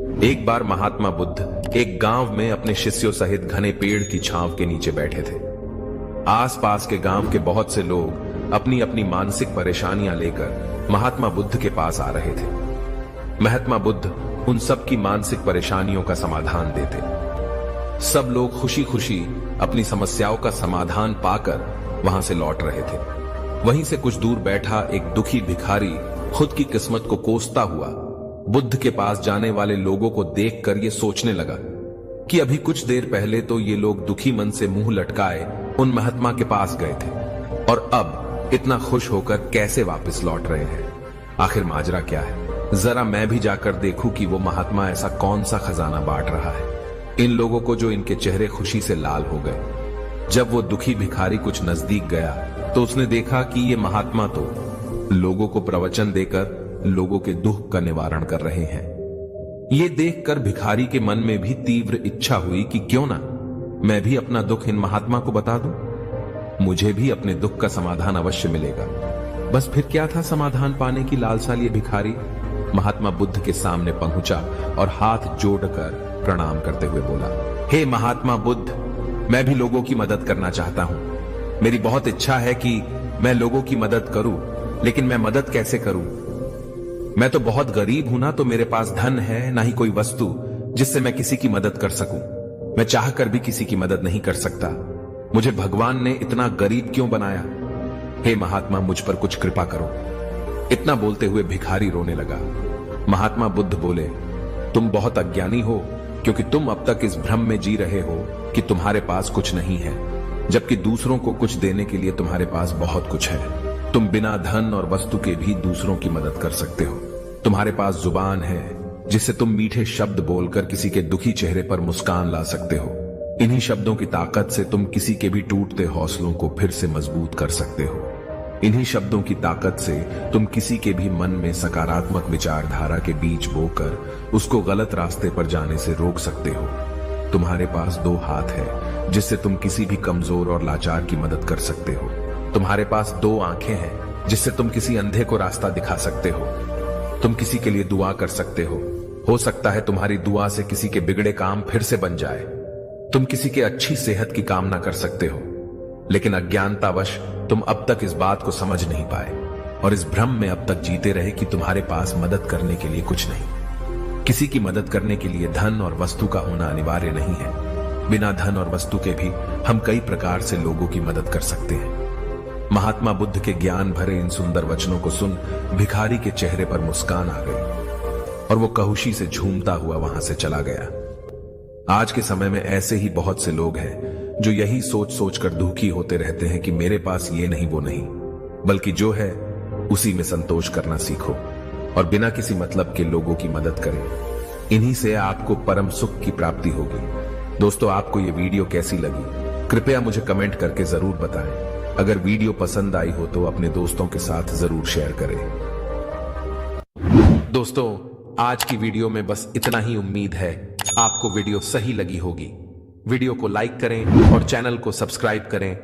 एक बार महात्मा बुद्ध एक गांव में अपने शिष्यों सहित घने पेड़ की छांव के नीचे बैठे थे। आसपास के गांव के बहुत से लोग अपनी अपनी मानसिक परेशानियां लेकर महात्मा बुद्ध के पास आ रहे थे। महात्मा बुद्ध उन सब की मानसिक परेशानियों का समाधान देते। सब लोग खुशी खुशी अपनी समस्याओं का समाधान पाकर वहां से लौट रहे थे। वहीं से कुछ दूर बैठा एक दुखी भिखारी खुद की किस्मत को कोसता हुआ बुद्ध के पास जाने वाले लोगों को देखकर यह सोचने लगा कि अभी कुछ देर पहले तो ये लोग दुखी मन से मुंह लटकाए उन महात्मा के पास गए थे और अब इतना खुश होकर कैसे वापस लौट रहे हैं। आखिर माजरा क्या है? जरा मैं भी जाकर देखूं कि वो महात्मा ऐसा कौन सा खजाना बांट रहा है इन लोगों को जो इनके चेहरे खुशी से लाल हो गए। जब वो दुखी भिखारी कुछ नजदीक गया तो उसने देखा कि ये महात्मा तो लोगों को प्रवचन देकर लोगों के दुख का निवारण कर रहे हैं। ये देखकर भिखारी के मन में भी तीव्र इच्छा हुई कि क्यों ना मैं भी अपना दुख इन महात्मा को बता दूं, मुझे भी अपने दुख का समाधान अवश्य मिलेगा। बस फिर क्या था, समाधान पाने की लालसा लिए भिखारी महात्मा बुद्ध के सामने पहुंचा और हाथ जोड़कर प्रणाम करते हुए बोला, हे महात्मा बुद्ध, मैं भी लोगों की मदद करना चाहता हूं। मेरी बहुत इच्छा है कि मैं लोगों की मदद करूं, लेकिन मैं मदद कैसे करूं? मैं तो बहुत गरीब हूं ना, तो मेरे पास धन है ना ही कोई वस्तु जिससे मैं किसी की मदद कर सकूं। मैं चाहकर भी किसी की मदद नहीं कर सकता। मुझे भगवान ने इतना गरीब क्यों बनाया? हे महात्मा, मुझ पर कुछ कृपा करो। इतना बोलते हुए भिखारी रोने लगा। महात्मा बुद्ध बोले, तुम बहुत अज्ञानी हो, क्योंकि तुम अब तक इस भ्रम में जी रहे हो कि तुम्हारे पास कुछ नहीं है, जबकि दूसरों को कुछ देने के लिए तुम्हारे पास बहुत कुछ है। तुम बिना धन और वस्तु के भी दूसरों की मदद कर सकते हो। तुम्हारे पास जुबान है जिससे तुम मीठे शब्द बोलकर किसी के दुखी चेहरे पर मुस्कान ला सकते हो। इन्हीं शब्दों की ताकत से तुम किसी के भी टूटते हौसलों को फिर से मजबूत कर सकते हो। इन्हीं शब्दों की ताकत से तुम किसी के भी मन में सकारात्मक विचारधारा के बीज बोकर उसको गलत रास्ते पर जाने से रोक सकते हो। तुम्हारे पास 2 हाथ है जिससे तुम किसी भी कमजोर और लाचार की मदद कर सकते हो। तुम्हारे पास 2 आंखें हैं जिससे तुम किसी अंधे को रास्ता दिखा सकते हो। तुम किसी के लिए दुआ कर सकते हो सकता है तुम्हारी दुआ से किसी के बिगड़े काम फिर से बन जाए। तुम किसी के अच्छी सेहत की कामना कर सकते हो, लेकिन अज्ञानतावश तुम अब तक इस बात को समझ नहीं पाए और इस भ्रम में अब तक जीते रहे कि तुम्हारे पास मदद करने के लिए कुछ नहीं। किसी की मदद करने के लिए धन और वस्तु का होना अनिवार्य नहीं है। बिना धन और वस्तु के भी हम कई प्रकार से लोगों की मदद कर सकते हैं। महात्मा बुद्ध के ज्ञान भरे इन सुंदर वचनों को सुन भिखारी के चेहरे पर मुस्कान आ गई और वो खुशी से झूमता हुआ वहां से चला गया। आज के समय में ऐसे ही बहुत से लोग हैं जो यही सोच सोचकर दुखी होते रहते हैं कि मेरे पास ये नहीं वो नहीं, बल्कि जो है उसी में संतोष करना सीखो और बिना किसी मतलब के लोगों की मदद करें। इन्हीं से आपको परम सुख की प्राप्ति होगी। दोस्तों, आपको ये वीडियो कैसी लगी कृपया मुझे कमेंट करके जरूर बताएं। अगर वीडियो पसंद आई हो तो अपने दोस्तों के साथ जरूर शेयर करें। दोस्तों, आज की वीडियो में बस इतना ही। उम्मीद है आपको वीडियो सही लगी होगी। वीडियो को लाइक करें और चैनल को सब्सक्राइब करें